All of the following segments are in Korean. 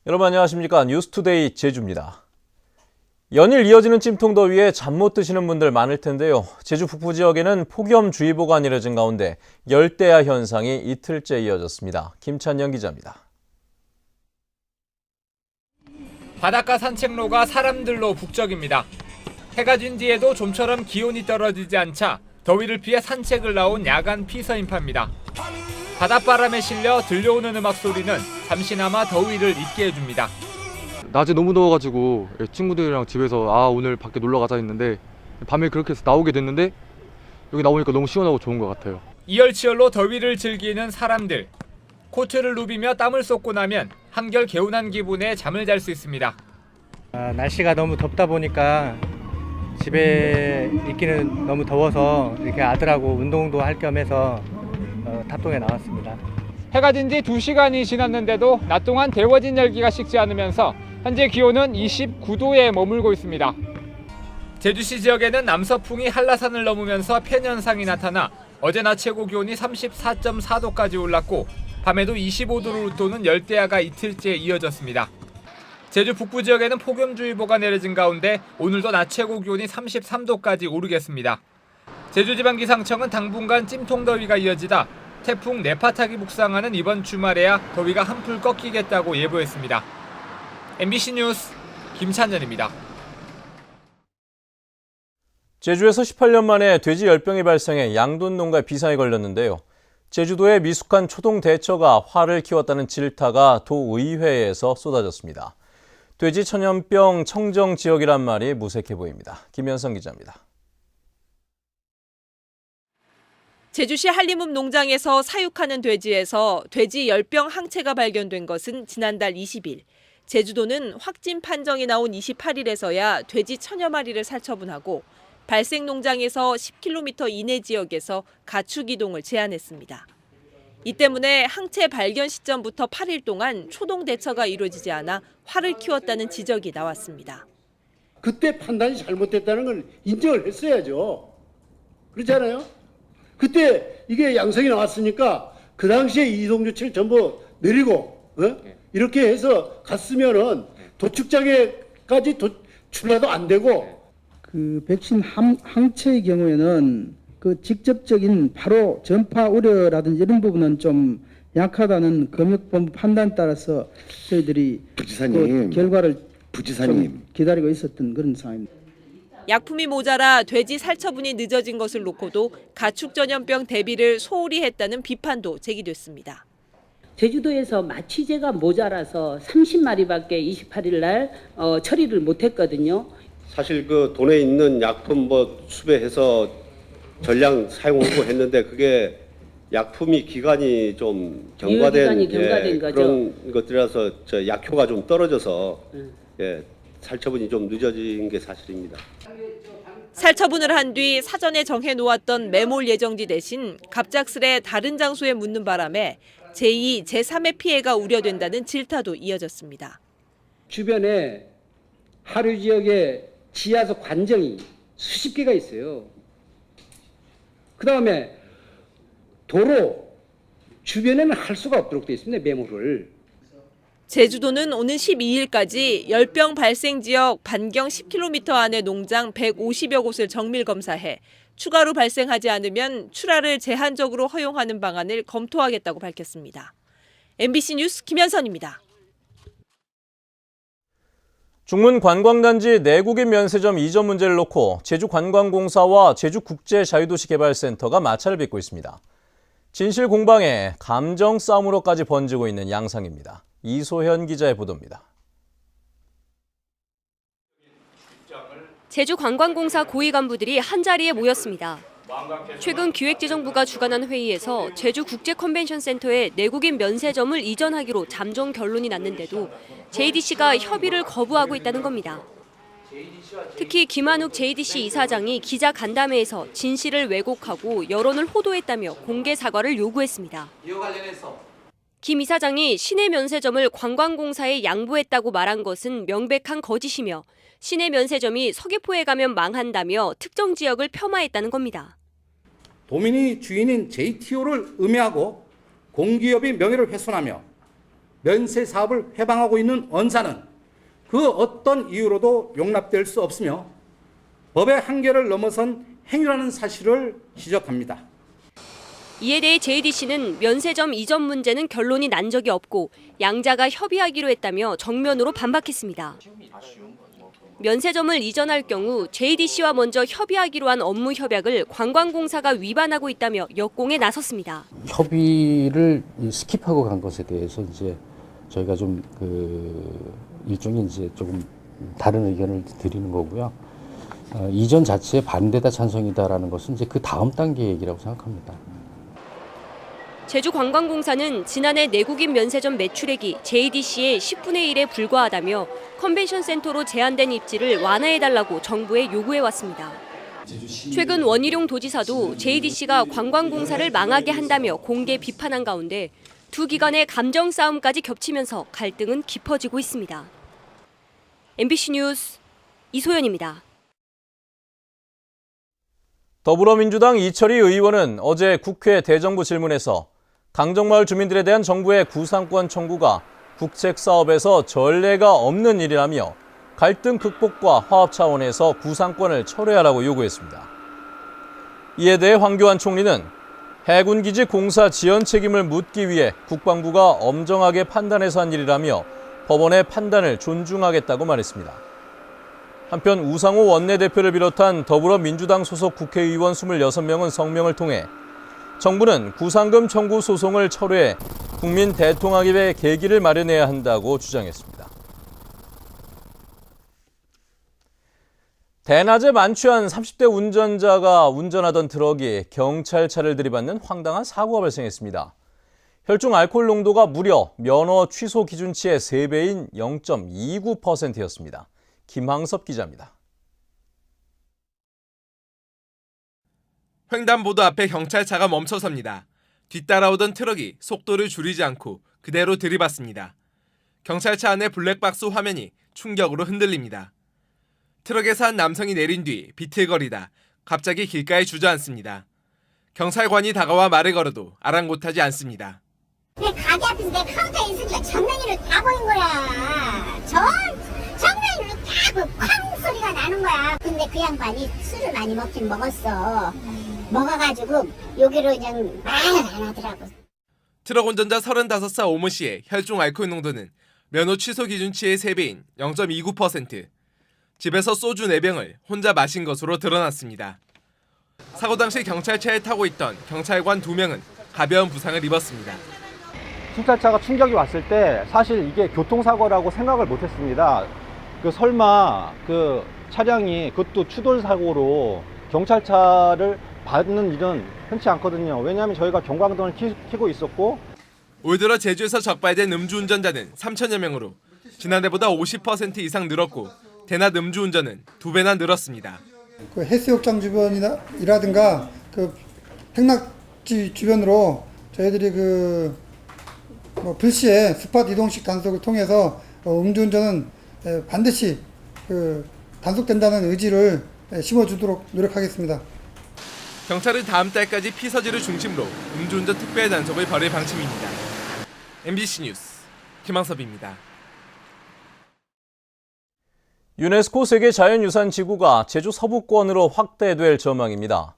여러분 안녕하십니까? 뉴스투데이 제주입니다. 연일 이어지는 찜통더위에 잠 못 드시는 분들 많을 텐데요. 제주 북부 지역에는 폭염주의보가 내려진 가운데 열대야 현상이 이틀째 이어졌습니다. 김찬영 기자입니다. 바닷가 산책로가 사람들로 북적입니다. 해가 진 뒤에도 좀처럼 기온이 떨어지지 않자 더위를 피해 산책을 나온 야간 피서인파입니다. 바닷바람에 실려 들려오는 음악 소리는 잠시나마 더위를 잊게 해줍니다. 낮에 너무 더워가지고 친구들이랑 집에서 오늘 밖에 놀러 가자 했는데 밤에 그렇게 해서 나오게 됐는데 여기 나오니까 너무 시원하고 좋은 것 같아요. 이열치열로 더위를 즐기는 사람들. 코트를 누비며 땀을 쏟고 나면 한결 개운한 기분에 잠을 잘 수 있습니다. 날씨가 너무 덥다 보니까 집에 있기는 너무 더워서 이렇게 아들하고 운동도 할 겸 해서 탑동에 나왔습니다. 해가 진 지 2시간이 지났는데도 낮 동안 데워진 열기가 식지 않으면서 현재 기온은 29도에 머물고 있습니다. 제주시 지역에는 남서풍이 한라산을 넘으면서 편현상이 나타나 어제 낮 최고 기온이 34.4도까지 올랐고 밤에도 25도를 웃도는 열대야가 이틀째 이어졌습니다. 제주 북부 지역에는 폭염주의보가 내려진 가운데 오늘도 낮 최고 기온이 33도까지 오르겠습니다. 제주지방기상청은 당분간 찜통더위가 이어지다 태풍 네파탁이 북상하는 이번 주말에야 더위가 한풀 꺾이겠다고 예보했습니다. MBC 뉴스 김찬현입니다. 제주에서 18년 만에 돼지 열병이 발생해 양돈 농가에 비상이 걸렸는데요. 제주도의 미숙한 초동 대처가 화를 키웠다는 질타가 도의회에서 쏟아졌습니다. 돼지 천연병 청정 지역이란 말이 무색해 보입니다. 김현성 기자입니다. 제주시 한림읍 농장에서 사육하는 돼지에서 돼지 열병 항체가 발견된 것은 지난달 20일. 제주도는 확진 판정이 나온 28일에서야 돼지 천여 마리를 살처분하고 발생 농장에서 10km 이내 지역에서 가축 이동을 제한했습니다. 이 때문에 항체 발견 시점부터 8일 동안 초동 대처가 이루어지지 않아 화를 키웠다는 지적이 나왔습니다. 그때 판단이 잘못됐다는 걸 인정을 했어야죠. 그렇잖아요? 그때 이게 양성이 나왔으니까 그 당시에 이동 조치를 전부 내리고 이렇게 해서 갔으면은 도축장에까지 출라도 안 되고. 그 백신 항체의 경우에는 그 직접적인 바로 전파 우려라든지 이런 부분은 좀 약하다는 검역본부 판단에 따라서 저희들이 부지사님, 그 결과를 부지사님 기다리고 있었던 그런 상황입니다. 약품이 모자라 돼지 살처분이 늦어진 것을 놓고도 가축 전염병 대비를 소홀히 했다는 비판도 제기됐습니다. 제주도에서 마취제가 모자라서 30마리밖에 28일 날 처리를 못했거든요. 사실 그 돈에 있는 약품 수배해서 전량 사용하고 했는데 그게 약품이 기간이 좀 경과된 거죠. 그런 것들이라서 약효가 좀 떨어져서 살처분이 좀 늦어진 게 사실입니다. 살처분을 한 뒤 사전에 정해놓았던 매몰 예정지 대신 갑작스레 다른 장소에 묻는 바람에 제2, 제3의 피해가 우려된다는 질타도 이어졌습니다. 주변에 하류 지역에 지하수 관정이 수십 개가 있어요. 그 다음에 도로 주변에는 할 수가 없도록 되어 있습니다. 매몰을. 제주도는 오는 12일까지 열병 발생 지역 반경 10km 안의 농장 150여 곳을 정밀 검사해 추가로 발생하지 않으면 출하를 제한적으로 허용하는 방안을 검토하겠다고 밝혔습니다. MBC 뉴스 김현선입니다. 중문관광단지 내국인 면세점 이전 문제를 놓고 제주관광공사와 제주국제자유도시개발센터가 마찰을 빚고 있습니다. 진실 공방에 감정 싸움으로까지 번지고 있는 양상입니다. 이소현 기자의 보도입니다. 제주관광공사 고위 간부들이 한자리에 모였습니다. 최근 기획재정부가 주관한 회의에서 제주국제컨벤션센터에 내국인 면세점을 이전하기로 잠정 결론이 났는데도 JDC가 협의를 거부하고 있다는 겁니다. 특히 김한욱 JDC 이사장이 기자 간담회에서 진실을 왜곡하고 여론을 호도했다며 공개 사과를 요구했습니다. 김 이사장이 시내 면세점을 관광공사에 양보했다고 말한 것은 명백한 거짓이며 시내 면세점이 서귀포에 가면 망한다며 특정 지역을 폄하했다는 겁니다. 도민이 주인인 JTO를 음해하고 공기업의 명예를 훼손하며 면세 사업을 회방하고 있는 언사는 그 어떤 이유로도 용납될 수 없으며 법의 한계를 넘어선 행위라는 사실을 지적합니다. 이에 대해 JDC는 면세점 이전 문제는 결론이 난 적이 없고 양자가 협의하기로 했다며 정면으로 반박했습니다. 면세점을 이전할 경우 JDC와 먼저 협의하기로 한 업무 협약을 관광공사가 위반하고 있다며 역공에 나섰습니다. 협의를 스킵하고 간 것에 대해서 이제 저희가 좀 일종의 이제 조금 다른 의견을 드리는 거고요. 이전 자체에 반대다 찬성이다라는 것은 이제 그 다음 단계 얘기라고 생각합니다. 제주관광공사는 지난해 내국인 면세점 매출액이 JDC의 10분의 1에 불과하다며 컨벤션 센터로 제한된 입지를 완화해달라고 정부에 요구해왔습니다. 최근 원희룡 도지사도 JDC가 관광공사를 망하게 한다며 공개 비판한 가운데 두 기관의 감정 싸움까지 겹치면서 갈등은 깊어지고 있습니다. MBC 뉴스 이소연입니다. 더불어민주당 이철희 의원은 어제 국회 대정부 질문에서 강정마을 주민들에 대한 정부의 구상권 청구가 국책 사업에서 전례가 없는 일이라며 갈등 극복과 화합 차원에서 구상권을 철회하라고 요구했습니다. 이에 대해 황교안 총리는 해군기지 공사 지연 책임을 묻기 위해 국방부가 엄정하게 판단해서 한 일이라며 법원의 판단을 존중하겠다고 말했습니다. 한편 우상호 원내대표를 비롯한 더불어민주당 소속 국회의원 26명은 성명을 통해 정부는 구상금 청구 소송을 철회해 국민 대통합의 계기를 마련해야 한다고 주장했습니다. 대낮에 만취한 30대 운전자가 운전하던 트럭이 경찰차를 들이받는 황당한 사고가 발생했습니다. 혈중 알코올 농도가 무려 면허 취소 기준치의 3배인 0.29%였습니다. 김항섭 기자입니다. 횡단보도 앞에 경찰차가 멈춰섭니다. 뒤따라오던 트럭이 속도를 줄이지 않고 그대로 들이받습니다. 경찰차 안의 블랙박스 화면이 충격으로 흔들립니다. 트럭에서 한 남성이 내린 뒤 비틀거리다 갑자기 길가에 주저앉습니다. 경찰관이 다가와 말을 걸어도 아랑곳하지 않습니다. 내 가게 앞에서 내 카운터에 있으니까 정면으로 다 보인 거야. 정면으로 딱 쾅 소리가 나는 거야. 근데 그 양반이 술을 많이 먹긴 먹었어. 먹어가지고 여기로 그냥 말을 안 하더라고. 트럭 운전자 35살 오모 씨의 혈중 알코올 농도는 면허 취소 기준치의 3배인 0.29%. 집에서 소주 4병을 혼자 마신 것으로 드러났습니다. 사고 당시 경찰차에 타고 있던 경찰관 2명은 가벼운 부상을 입었습니다. 순찰차가 충격이 왔을 때 사실 이게 교통사고라고 생각을 못했습니다. 설마 그 차량이 그것도 추돌 사고로 경찰차를 받는 일은 흔치 않거든요. 왜냐하면 저희가 경광등을 켜고 있었고. 올 들어 제주에서 적발된 음주운전자는 3천여 명으로 지난해보다 50% 이상 늘었고 대낮 음주운전은 2배나 늘었습니다. 그 해수욕장 주변이라든가 그 행락지 주변으로 저희들이 불시에 스팟 이동식 단속을 통해서 음주운전은 반드시 단속된다는 의지를 심어주도록 노력하겠습니다. 경찰은 다음 달까지 피서지를 중심으로 음주운전 특별 단속을 벌일 방침입니다. MBC 뉴스 김항섭입니다. 유네스코 세계자연유산지구가 제주 서부권으로 확대될 전망입니다.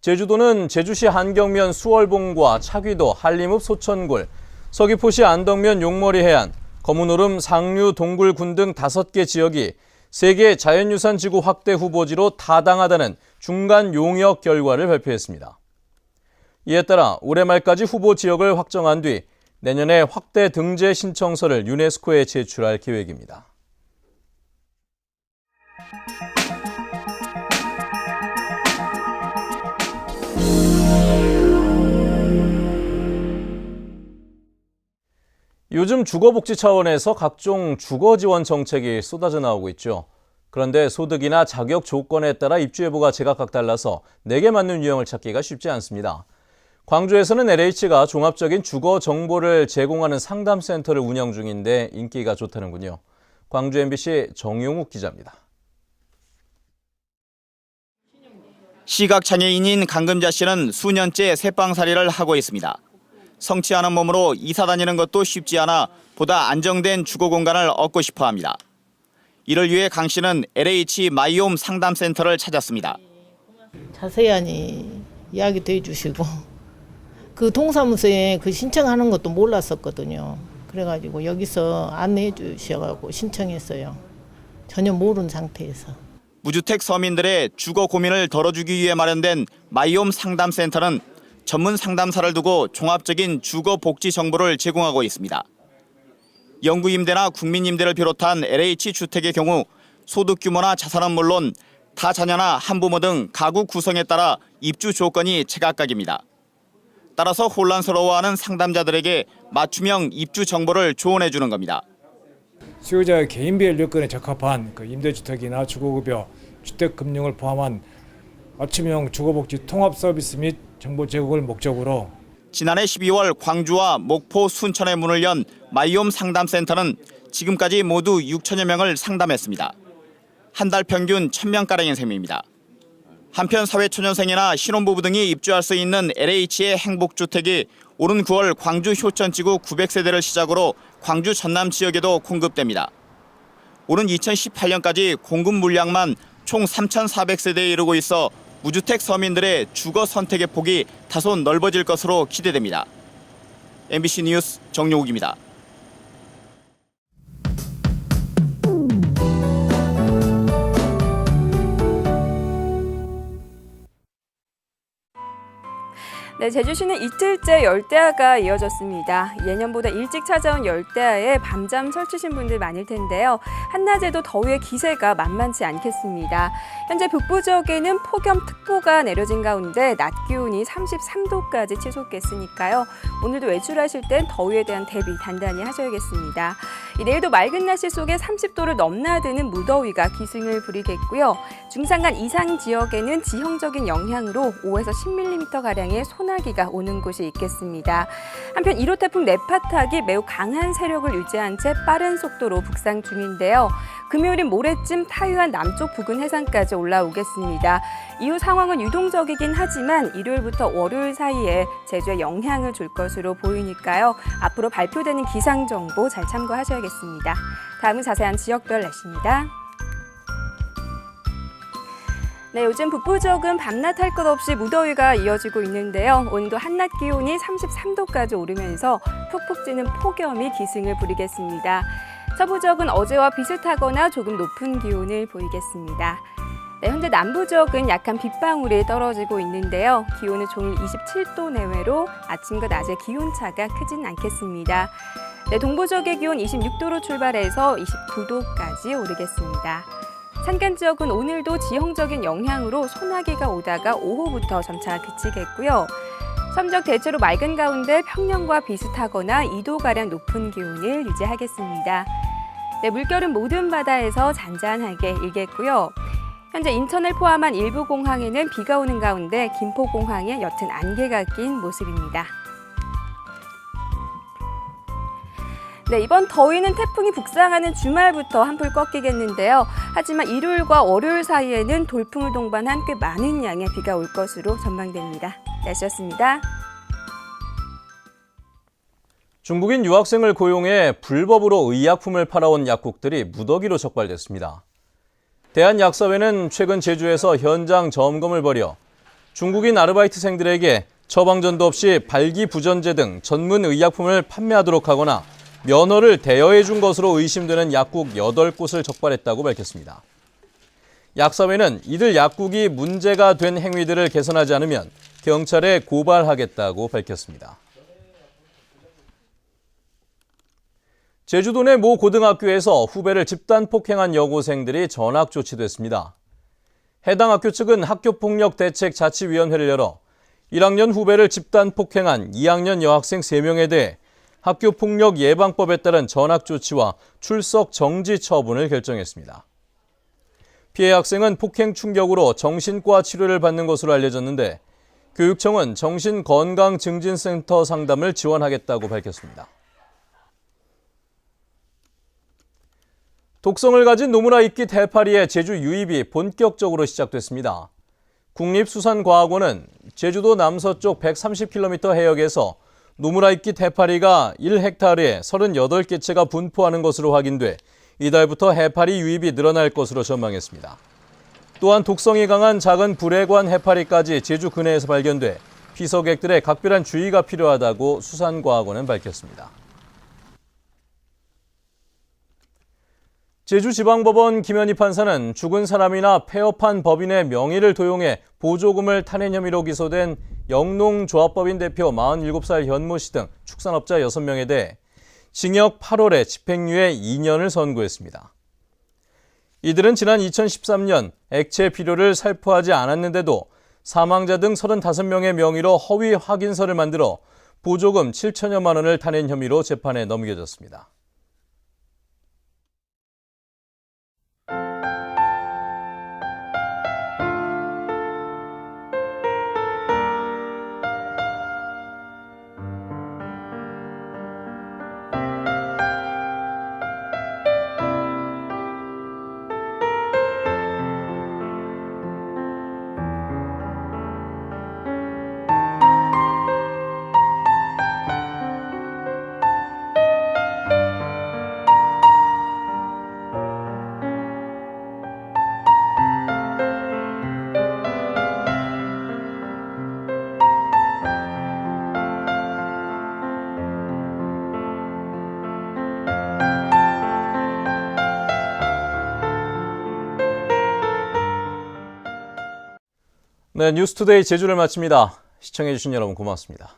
제주도는 제주시 한경면 수월봉과 차귀도, 한림읍 소천굴, 서귀포시 안덕면 용머리 해안, 거문오름 상류 동굴군 등 5개 지역이 세계 자연유산지구 확대 후보지로 타당하다는 중간 용역 결과를 발표했습니다. 이에 따라 올해 말까지 후보 지역을 확정한 뒤 내년에 확대 등재 신청서를 유네스코에 제출할 계획입니다. 요즘 주거복지 차원에서 각종 주거지원 정책이 쏟아져 나오고 있죠. 그런데 소득이나 자격 조건에 따라 입주 여부가 제각각 달라서 내게 맞는 유형을 찾기가 쉽지 않습니다. 광주에서는 LH가 종합적인 주거 정보를 제공하는 상담센터를 운영 중인데 인기가 좋다는군요. 광주 MBC 정용욱 기자입니다. 시각장애인인 강금자 씨는 수년째 새빵살이를 하고 있습니다. 성치 않은 몸으로 이사 다니는 것도 쉽지 않아 보다 안정된 주거 공간을 얻고 싶어 합니다. 이를 위해 강 씨는 LH 마이홈 상담센터를 찾았습니다. 자세히 이야기도 해주시고 그 동사무소에 그 신청하는 것도 몰랐었거든요. 그래가지고 여기서 안내해 주셔가지고 신청했어요. 전혀 모르는 상태에서. 무주택 서민들의 주거 고민을 덜어주기 위해 마련된 마이홈 상담센터는 전문 상담사를 두고 종합적인 주거 복지 정보를 제공하고 있습니다. 영구임대나 국민임대를 비롯한 LH 주택의 경우 소득 규모나 자산은 물론 다자녀나 한부모 등 가구 구성에 따라 입주 조건이 제각각입니다. 따라서 혼란스러워하는 상담자들에게 맞춤형 입주 정보를 조언해 주는 겁니다. 수요자의 개인별 여건에 적합한 임대주택이나 주거급여, 주택금융을 포함한 맞춤형 주거복지 통합 서비스 및 정보 제공을 목적으로 지난해 12월 광주와 목포, 순천에 문을 연 마이홈 상담센터는 지금까지 모두 6천여 명을 상담했습니다. 한 달 평균 1,000명가량인 셈입니다. 한편 사회초년생이나 신혼부부 등이 입주할 수 있는 LH의 행복주택이 오는 9월 광주 효천지구 900세대를 시작으로 광주 전남 지역에도 공급됩니다. 오는 2018년까지 공급 물량만 총 3,400세대에 이르고 있어 무주택 서민들의 주거 선택의 폭이 다소 넓어질 것으로 기대됩니다. MBC 뉴스 정용욱입니다. 네, 제주시는 이틀째 열대야가 이어졌습니다. 예년보다 일찍 찾아온 열대야에 밤잠 설치신 분들 많을 텐데요. 한낮에도 더위의 기세가 만만치 않겠습니다. 현재 북부 지역에는 폭염특보가 내려진 가운데 낮 기온이 33도까지 치솟겠으니까요. 오늘도 외출하실 땐 더위에 대한 대비 단단히 하셔야겠습니다. 내일도 맑은 날씨 속에 30도를 넘나드는 무더위가 기승을 부리겠고요. 중산간 이상 지역에는 지형적인 영향으로 5에서 10mm가량의 소나기가 오는 곳이 있겠습니다. 한편 1호 태풍 네파탁이 매우 강한 세력을 유지한 채 빠른 속도로 북상 중인데요. 금요일인 모레쯤 타이완 남쪽 부근 해상까지 올라오겠습니다. 이후 상황은 유동적이긴 하지만 일요일부터 월요일 사이에 제주에 영향을 줄 것으로 보이니까요. 앞으로 발표되는 기상정보 잘 참고하셔야겠습니다. 다음은 자세한 지역별 날씨입니다. 네, 요즘 북부 지역은 밤낮 할 것 없이 무더위가 이어지고 있는데요. 오늘도 한낮 기온이 33도까지 오르면서 푹푹 찌는 폭염이 기승을 부리겠습니다. 서부 지역은 어제와 비슷하거나 조금 높은 기온을 보이겠습니다. 네, 현재 남부 지역은 약한 빗방울이 떨어지고 있는데요. 기온은 종일 27도 내외로 아침과 낮의 기온차가 크진 않겠습니다. 네, 동부 지역의 기온 26도로 출발해서 29도까지 오르겠습니다. 산간 지역은 오늘도 지형적인 영향으로 소나기가 오다가 오후부터 점차 그치겠고요. 섬적 대체로 맑은 가운데 평년과 비슷하거나 2도가량 높은 기온을 유지하겠습니다. 네, 물결은 모든 바다에서 잔잔하게 일겠고요. 현재 인천을 포함한 일부 공항에는 비가 오는 가운데 김포공항에 옅은 안개가 낀 모습입니다. 네, 이번 더위는 태풍이 북상하는 주말부터 한풀 꺾이겠는데요. 하지만 일요일과 월요일 사이에는 돌풍을 동반한 꽤 많은 양의 비가 올 것으로 전망됩니다. 날씨였습니다. 중국인 유학생을 고용해 불법으로 의약품을 팔아온 약국들이 무더기로 적발됐습니다. 대한약사회는 최근 제주에서 현장 점검을 벌여 중국인 아르바이트생들에게 처방전도 없이 발기부전제 등 전문 의약품을 판매하도록 하거나 면허를 대여해 준 것으로 의심되는 약국 8곳을 적발했다고 밝혔습니다. 약사회는 이들 약국이 문제가 된 행위들을 개선하지 않으면 경찰에 고발하겠다고 밝혔습니다. 제주도 내 모 고등학교에서 후배를 집단 폭행한 여고생들이 전학 조치됐습니다. 해당 학교 측은 학교폭력대책자치위원회를 열어 1학년 후배를 집단 폭행한 2학년 여학생 3명에 대해 학교폭력 예방법에 따른 전학 조치와 출석 정지 처분을 결정했습니다. 피해 학생은 폭행 충격으로 정신과 치료를 받는 것으로 알려졌는데 교육청은 정신건강증진센터 상담을 지원하겠다고 밝혔습니다. 독성을 가진 노무라 이끼 대파리의 제주 유입이 본격적으로 시작됐습니다. 국립수산과학원은 제주도 남서쪽 130km 해역에서 노무라이끼 해파리가 1헥타르에 38개 채가 분포하는 것으로 확인돼 이달부터 해파리 유입이 늘어날 것으로 전망했습니다. 또한 독성이 강한 작은 불해관 해파리까지 제주 근해에서 발견돼 피서객들의 각별한 주의가 필요하다고 수산과학원은 밝혔습니다. 제주지방법원 김현희 판사는 죽은 사람이나 폐업한 법인의 명의를 도용해 보조금을 타낸 혐의로 기소된 영농조합법인 대표 47살 현모 씨 등 축산업자 6명에 대해 징역 8월에 집행유예 2년을 선고했습니다. 이들은 지난 2013년 액체 비료를 살포하지 않았는데도 사망자 등 35명의 명의로 허위 확인서를 만들어 보조금 7천여만 원을 타낸 혐의로 재판에 넘겨졌습니다. 네, 뉴스투데이 제주를 마칩니다. 시청해주신 여러분 고맙습니다.